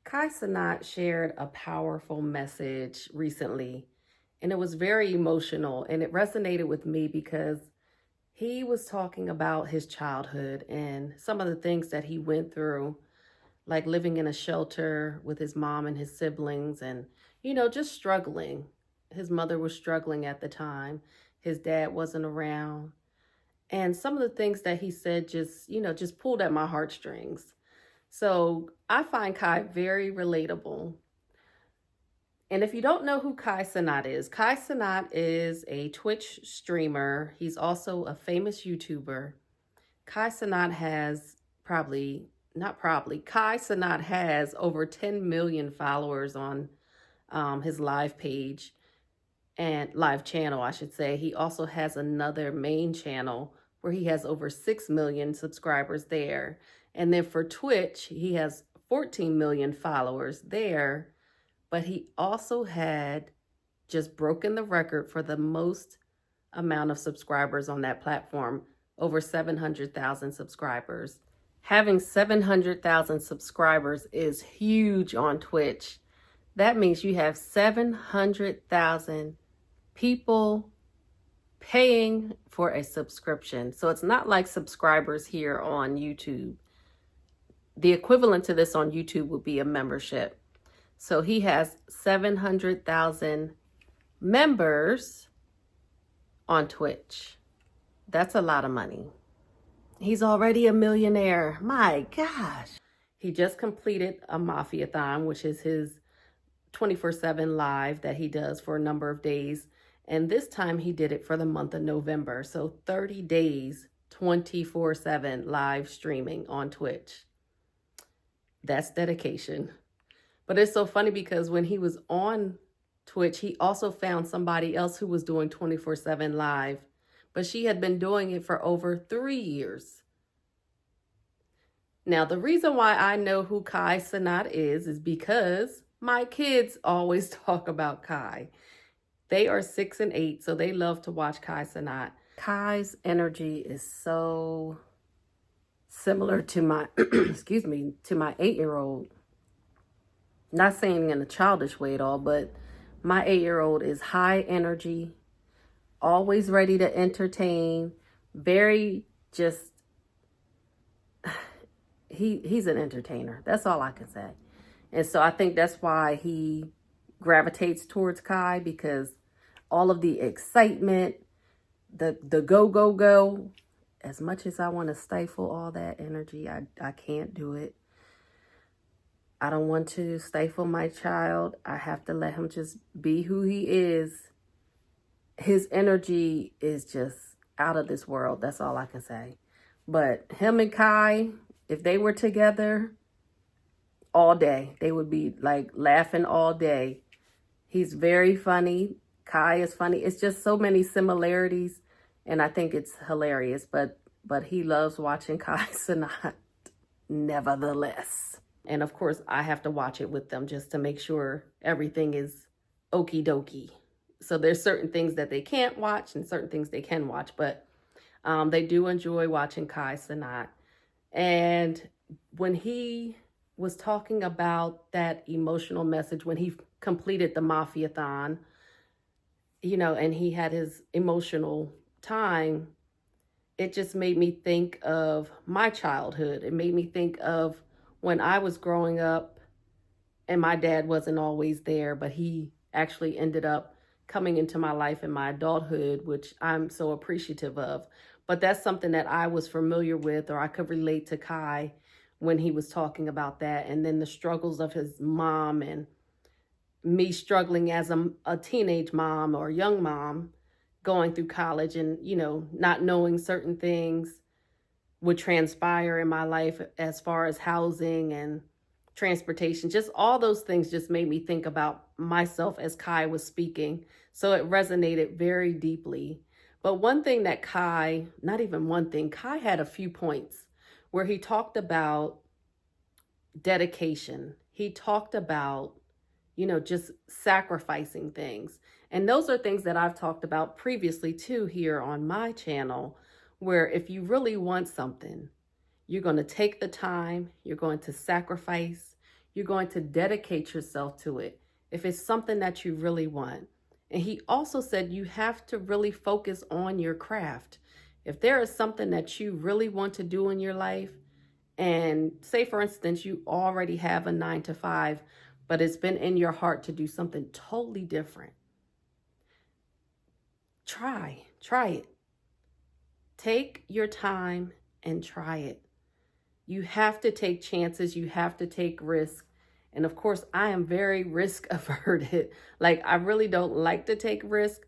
Kai Cenat shared a powerful message recently, and it was very emotional, and it resonated with me because he was talking about his childhood and some of the things that he went through, like living in a shelter with his mom and his siblings, and, just struggling. His mother was struggling at the time, his dad wasn't around. And some of the things that he said just pulled at my heartstrings. So I find Kai very relatable. And if you don't know who Kai Cenat is a Twitch streamer. He's also a famous YouTuber. Kai Cenat has Kai Cenat has over 10 million followers on his live page and live channel, I should say. He also has another main channel where he has over 6 million subscribers there. And then for Twitch, he has 14 million followers there, but he also had just broken the record for the most amount of subscribers on that platform, over 700,000 subscribers. Having 700,000 subscribers is huge on Twitch. That means you have 700,000 people paying for a subscription. So it's not like subscribers here on YouTube. The equivalent to this on YouTube would be a membership. So he has 700,000 members on Twitch. That's a lot of money. He's already a millionaire. My gosh. He just completed a Mafiathon, which is his 24/7 live that he does for a number of days. And this time he did it for the month of November. So 30 days, 24/7 live streaming on Twitch. That's dedication. But it's so funny because when he was on Twitch, he also found somebody else who was doing 24/7 live, but she had been doing it for over 3 years. Now, the reason why I know who Kai Cenat is because my kids always talk about Kai. They are 6 and 8, so they love to watch Kai Cenat. Kai's energy is so similar to my, to my 8-year-old. Not saying in a childish way at all, but my 8-year-old is high energy, always ready to entertain, very just, he's an entertainer. That's all I can say. And so I think that's why he gravitates towards Kai, because all of the excitement, the go, as much as I want to stifle all that energy, I can't do it. I don't want to stifle my child. I have to let him just be who he is. His energy is just out of this world. That's all I can say. But him and Kai, if they were together all day, they would be like laughing all day. He's very funny. Kai is funny. It's just so many similarities, and I think it's hilarious. But he loves watching Kai Cenat nevertheless. And of course, I have to watch it with them just to make sure everything is okie dokie. So there's certain things that they can't watch and certain things they can watch, but they do enjoy watching Kai Cenat. And when he was talking about that emotional message, when he completed the Mafiathon, and he had his emotional time, it just made me think of my childhood. It made me think of when I was growing up and my dad wasn't always there, but he actually ended up coming into my life in my adulthood, which I'm so appreciative of. But that's something that I was familiar with, or I could relate to Kai when he was talking about that. And then the struggles of his mom and me struggling as a teenage mom or young mom going through college and, not knowing certain things would transpire in my life as far as housing and transportation. Just all those things just made me think about myself as Kai was speaking. So it resonated very deeply. But one thing that Kai had a few points where he talked about dedication. He talked about, just sacrificing things. And those are things that I've talked about previously too here on my channel, where if you really want something, you're going to take the time, you're going to sacrifice, you're going to dedicate yourself to it if it's something that you really want. And he also said you have to really focus on your craft. If there is something that you really want to do in your life, and say, for instance, you already have a 9 to 5, but it's been in your heart to do something totally different, try it. Take your time and try it. You have to take chances. You have to take risks. And of course, I am very risk averted. Like, I really don't like to take risk,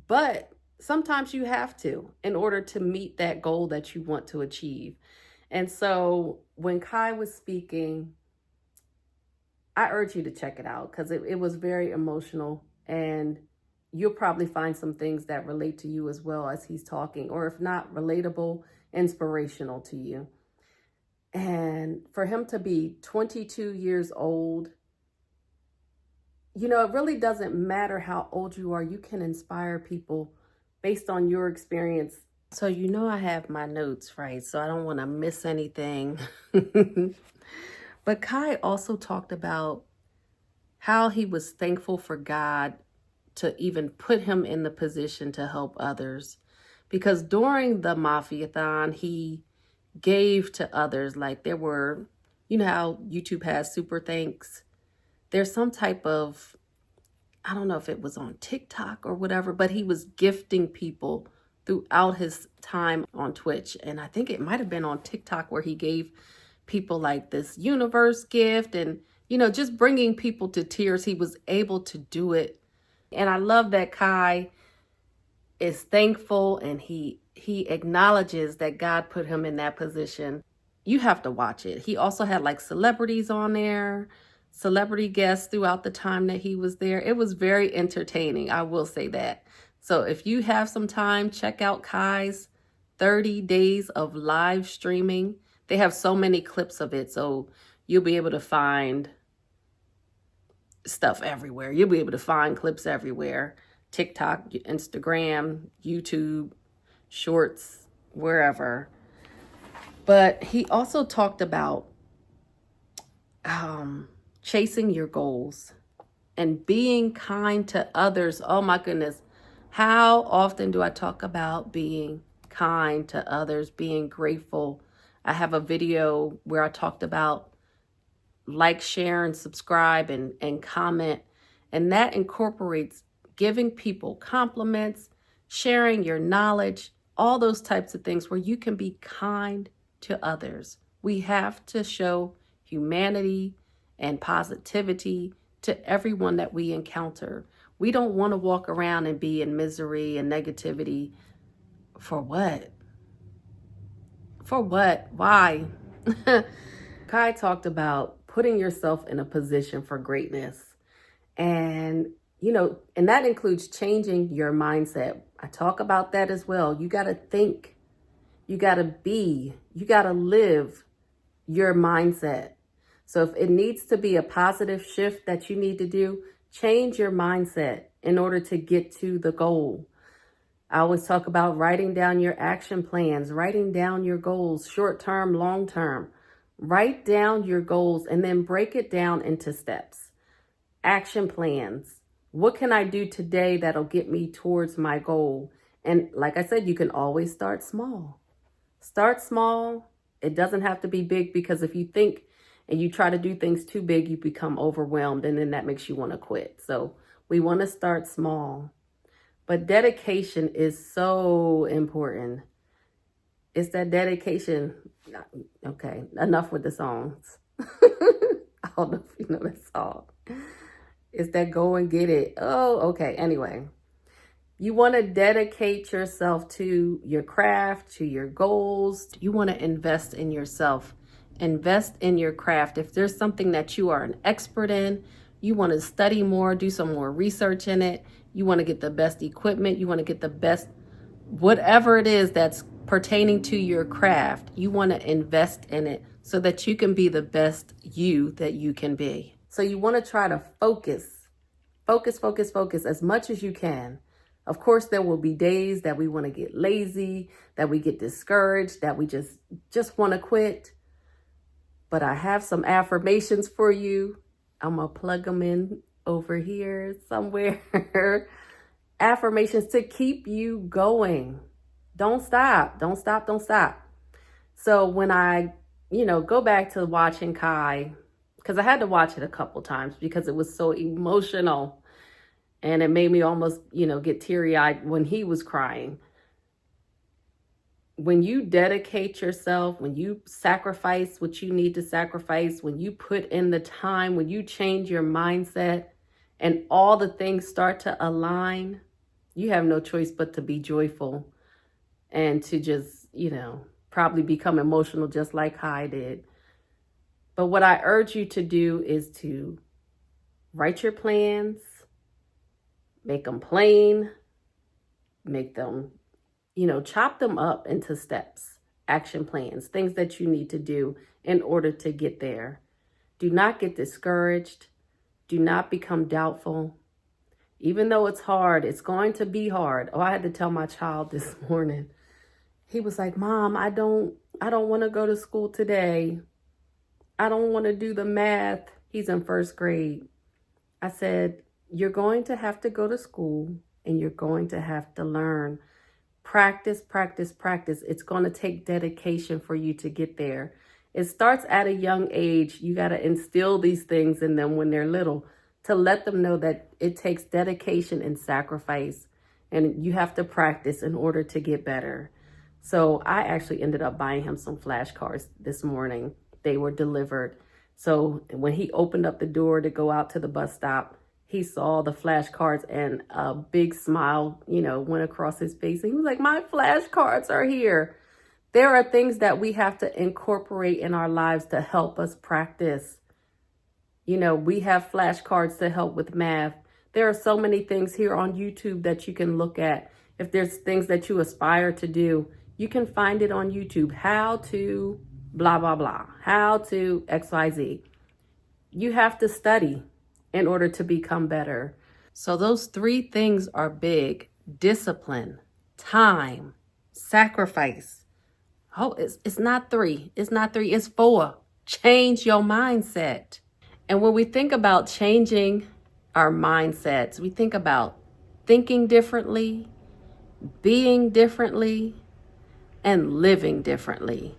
but sometimes you have to in order to meet that goal that you want to achieve. And so when Kai was speaking, I urge you to check it out because it was very emotional, and you'll probably find some things that relate to you as well as he's talking, or if not relatable, inspirational to you. And for him to be 22 years old, you know, it really doesn't matter how old you are. You can inspire people based on your experience. So, you know, I have my notes, right? So I don't want to miss anything. But Kai also talked about how he was thankful for God to even put him in the position to help others. Because during the Mafiathon, he gave to others. Like, there were, you know how YouTube has super thanks? There's some type of, I don't know if it was on TikTok or whatever, but he was gifting people throughout his time on Twitch. And I think it might have been on TikTok where he gave people like this universe gift and, you know, just bringing people to tears. He was able to do it. And I love that Kai is thankful and he acknowledges that God put him in that position. You have to watch it. He also had like celebrities on there, celebrity guests throughout the time that he was there. It was very entertaining, I will say that. So if you have some time, check out Kai's 30 days of live streaming. They have so many clips of it, so you'll be able to find stuff everywhere. You'll be able to find clips everywhere. TikTok, Instagram, YouTube, Shorts, wherever. But he also talked about chasing your goals and being kind to others. Oh my goodness. How often do I talk about being kind to others, being grateful? I have a video where I talked about like, share, and subscribe and comment. And that incorporates giving people compliments, sharing your knowledge, all those types of things where you can be kind to others. We have to show humanity and positivity to everyone that we encounter. We don't want to walk around and be in misery and negativity. For what? For what? Why? Kai talked about putting yourself in a position for greatness. And, you know, and that includes changing your mindset. I talk about that as well. You got to think, you got to be, you got to live your mindset. So if it needs to be a positive shift that you need to do, change your mindset in order to get to the goal. I always talk about writing down your action plans, writing down your goals, short-term, long-term. Write down your goals and then break it down into steps. Action plans. What can I do today that'll get me towards my goal? And like I said, you can always start small. Start small. It doesn't have to be big, because if you think and you try to do things too big, you become overwhelmed, and then that makes you want to quit. So we want to start small. But dedication is so important. It's that dedication. Okay, enough with the songs. I don't know if you know that song. It's that go and get it. Oh, okay. Anyway, you want to dedicate yourself to your craft, to your goals. You want to invest in yourself. Invest in your craft. If there's something that you are an expert in, you want to study more, do some more research in it. You want to get the best equipment. You want to get the best, whatever it is that's pertaining to your craft. You want to invest in it so that you can be the best you that you can be. So you want to try to focus as much as you can. Of course, there will be days that we want to get lazy, that we get discouraged, that we just want to quit. but I have some affirmations for you. I'm going to plug them in over here somewhere. Affirmations to keep you going. Don't stop. Don't stop. Don't stop. So when I, go back to watching Kai, because I had to watch it a couple times because it was so emotional and it made me almost, get teary-eyed when he was crying. When you dedicate yourself, when you sacrifice what you need to sacrifice, when you put in the time, when you change your mindset and all the things start to align, you have no choice but to be joyful and to just, probably become emotional just like Kai did. But what I urge you to do is to write your plans, make them plain, make them, chop them up into steps, action plans, things that you need to do in order to get there. Do not get discouraged. Do not become doubtful. Even though it's hard, it's going to be hard. Oh, I had to tell my child this morning. He was like, Mom, I don't want to go to school today. I don't want to do the math. He's in first grade. I said, you're going to have to go to school and you're going to have to learn. Practice, practice, practice. It's going to take dedication for you to get there. It starts at a young age. You got to instill these things in them when they're little to let them know that it takes dedication and sacrifice, and you have to practice in order to get better. So I actually ended up buying him some flashcards this morning. They were delivered. So when he opened up the door to go out to the bus stop, he saw the flashcards and a big smile, went across his face. And he was like, my flashcards are here. There are things that we have to incorporate in our lives to help us practice. We have flashcards to help with math. There are so many things here on YouTube that you can look at. If there's things that you aspire to do, you can find it on YouTube. How to blah, blah, blah. How to XYZ. You have to study in order to become better. So those 3 things are big: discipline, time, sacrifice. Oh, it's not 3. It's not 3. It's 4. Change your mindset. And when we think about changing our mindsets, we think about thinking differently, being differently, and living differently.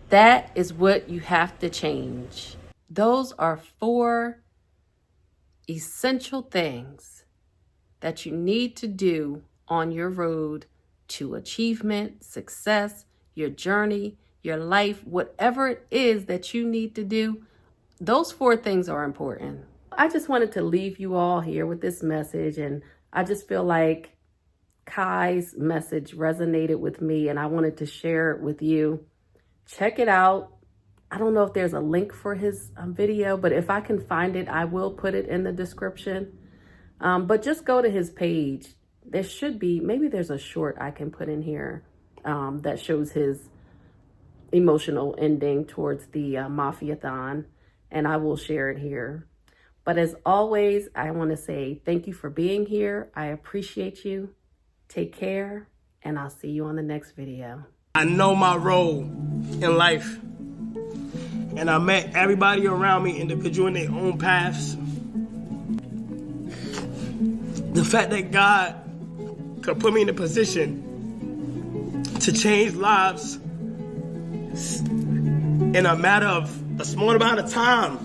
That is what you have to change. Those are 4 essential things that you need to do on your road to achievement, success, your journey, your life, whatever it is that you need to do. Those 4 things are important. I just wanted to leave you all here with this message, and I just feel like Kai's message resonated with me and I wanted to share it with you. Check it out. I don't know if there's a link for his video, but if I can find it, I will put it in the description. But just go to his page. There should be, maybe there's a short I can put in here that shows his emotional ending towards the Mafiathon, and I will share it here. But as always, I want to say thank you for being here. I appreciate you. Take care, and I'll see you on the next video. I know my role in life, and I met everybody around me, individual in their own paths. The fact that God could put me in a position to change lives in a matter of a small amount of time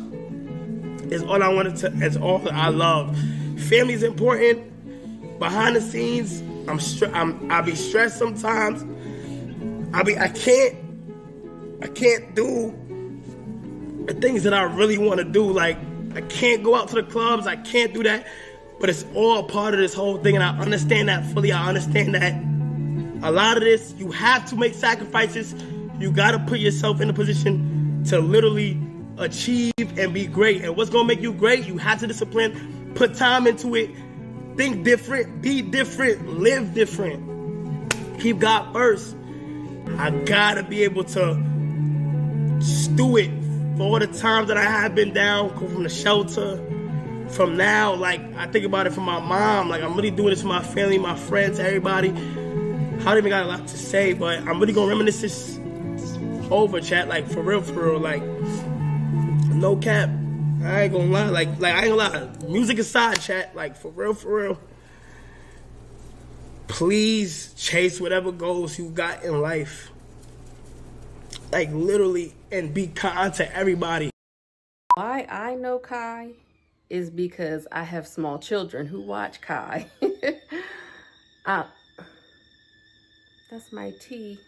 is all I wanted to, it's all that I love. Family's important. Behind the scenes, I be stressed sometimes. I can't do the things that I really want to do. Like, I can't go out to the clubs. I can't do that. But it's all part of this whole thing, and I understand that fully. I understand that a lot of this, you have to make sacrifices. You got to put yourself in a position to literally achieve and be great. And what's going to make you great? You have to discipline, put time into it, think different, be different, live different. Keep God first. I got to be able to stew it for all the times that I have been down, go from the shelter. From now, like, I think about it from my mom. Like, I'm really doing this for my family, my friends, everybody. I don't even got a lot to say, but I'm really going to reminisce this over, chat. Like, for real, like, no cap. I ain't gonna lie. Like I ain't gonna lie. Music aside, chat. Like, for real. Please chase whatever goals you got in life. Like, literally, and be kind to everybody. Why I know Kai is because I have small children who watch Kai. That's my tea.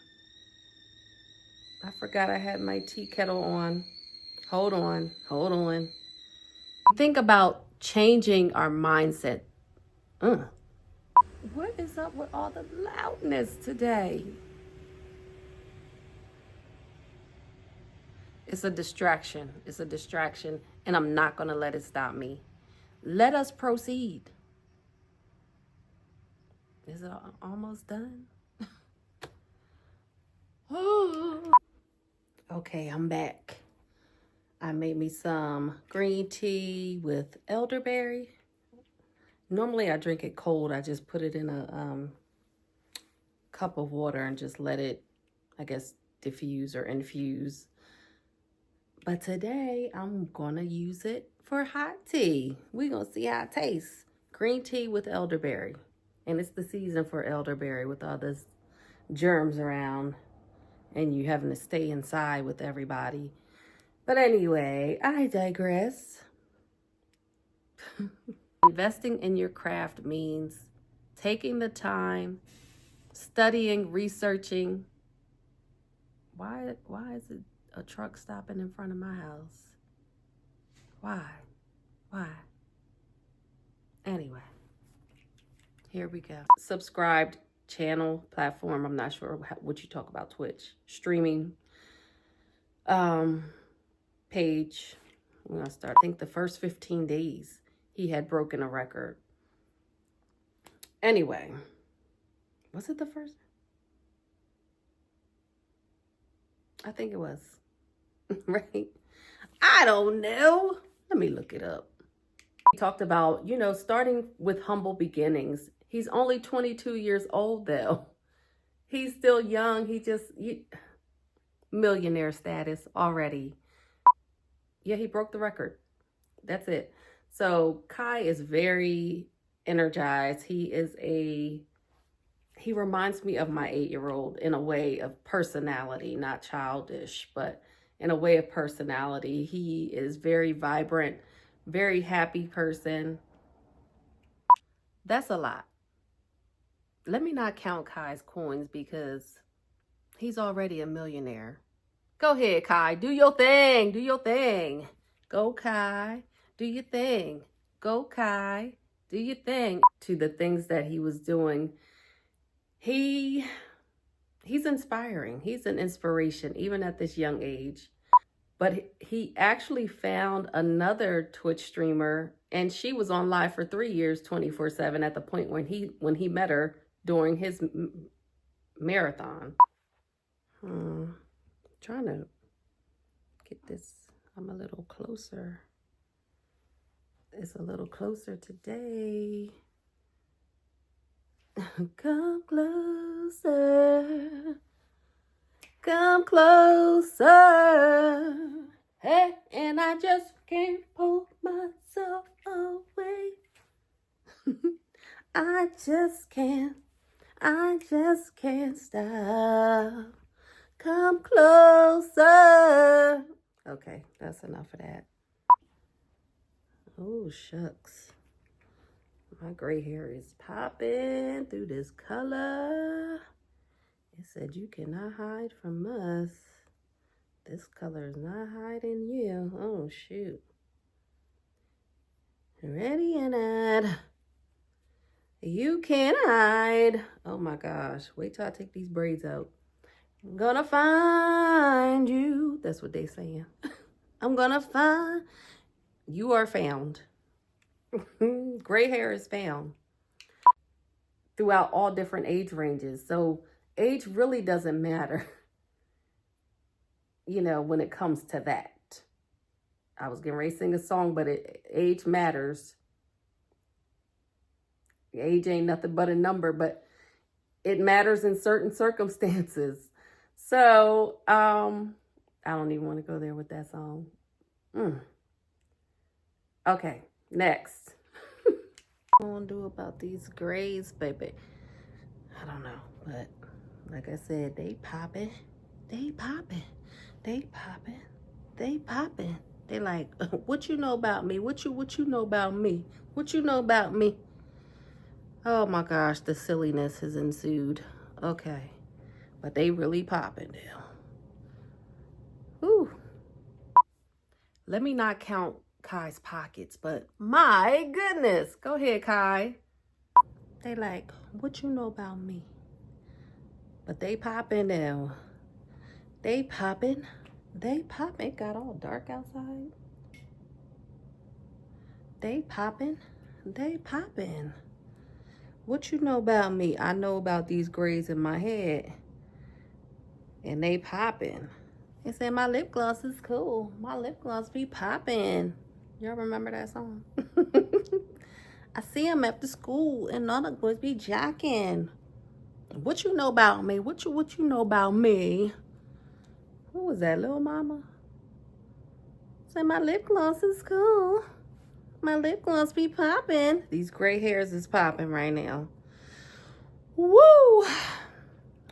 I forgot I had my tea kettle on. Hold on. Think about changing our mindset. What is up with all the loudness today? It's a distraction. And I'm not going to let it stop me. Let us proceed. Is it almost done? Okay, I'm back. I made me some green tea with elderberry. Normally I drink it cold. I just put it in a cup of water and just let it, I guess, diffuse or infuse. But today I'm gonna use it for hot tea. We're gonna see how it tastes. Green tea with elderberry. And it's the season for elderberry with all this germs around and you having to stay inside with everybody. But anyway, I digress. Investing in your craft means taking the time, studying, researching. Why is it a truck stopping in front of my house? Why? Anyway, here we go. Subscribed channel, platform. I'm not sure what you talk about. Twitch, streaming, page. We're gonna start. I think the first 15 days he had broken a record. Anyway, was it the first? I think it was. Right? I don't know. Let me look it up. He talked about, starting with humble beginnings. He's only 22 years old, though. He's still young. Millionaire status already. Yeah, he broke the record. That's it. So Kai is very energized. He reminds me of my 8-year-old in a way of personality, not childish, but in a way of personality. He is very vibrant, very happy person. That's a lot. Let me not count Kai's coins because he's already a millionaire. Go ahead, Kai. Do your thing. Go, Kai. Do your thing. Go, Kai. Do your thing. To the things that he was doing. He's inspiring. He's an inspiration, even at this young age. But he actually found another Twitch streamer, and she was on live for 3 years, 24/7, at the point when he met her during his marathon. Trying to get this. I'm a little closer. It's a little closer today. Come closer. Come closer. Hey, and I just can't pull myself away. I just can't stop. Come closer. Okay, that's enough of that. Oh, shucks. My gray hair is popping through this color. It said you cannot hide from us. This color is not hiding you. Oh, shoot. Ready, Cenat? You can't hide. Oh my gosh. Wait till I take these braids out. I'm gonna find you. That's what they saying. I'm gonna find. You are found. Gray hair is found throughout all different age ranges. So age really doesn't matter, when it comes to that. I was getting ready to sing a song, but age matters. Age ain't nothing but a number, but it matters in certain circumstances. So, I don't even want to go there with that song. Okay, next. What I'm gonna do about these grays, baby? I don't know, but like I said, they popping, they popping, they popping, they popping. They like, what you know about me? What you know about me? What you know about me? Oh my gosh, the silliness has ensued. Okay, but they really popping now. Whew. Let me not count Kai's pockets, but my goodness. Go ahead, Kai. They like, what you know about me? But they popping now. They popping. They popping. It got all dark outside. They popping. They popping. What you know about me? I know about these grays in my head. And they popping. They said my lip gloss is cool. My lip gloss be popping. Y'all remember that song? I see them after school and all the boys be jacking. What you know about me? What you know about me? Who was that, little mama? Said my lip gloss is cool. My lip gloss be popping. These gray hairs is popping right now. Woo!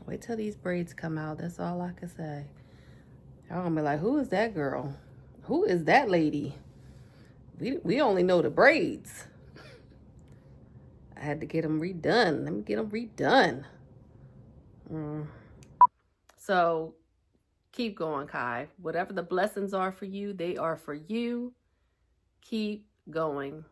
Wait till these braids come out. That's all I can say. Y'all gonna be like, who is that girl? Who is that lady? We only know the braids. I had to get them redone. Let me get them redone. So keep going, Kai. Whatever the blessings are for you, they are for you. Keep going.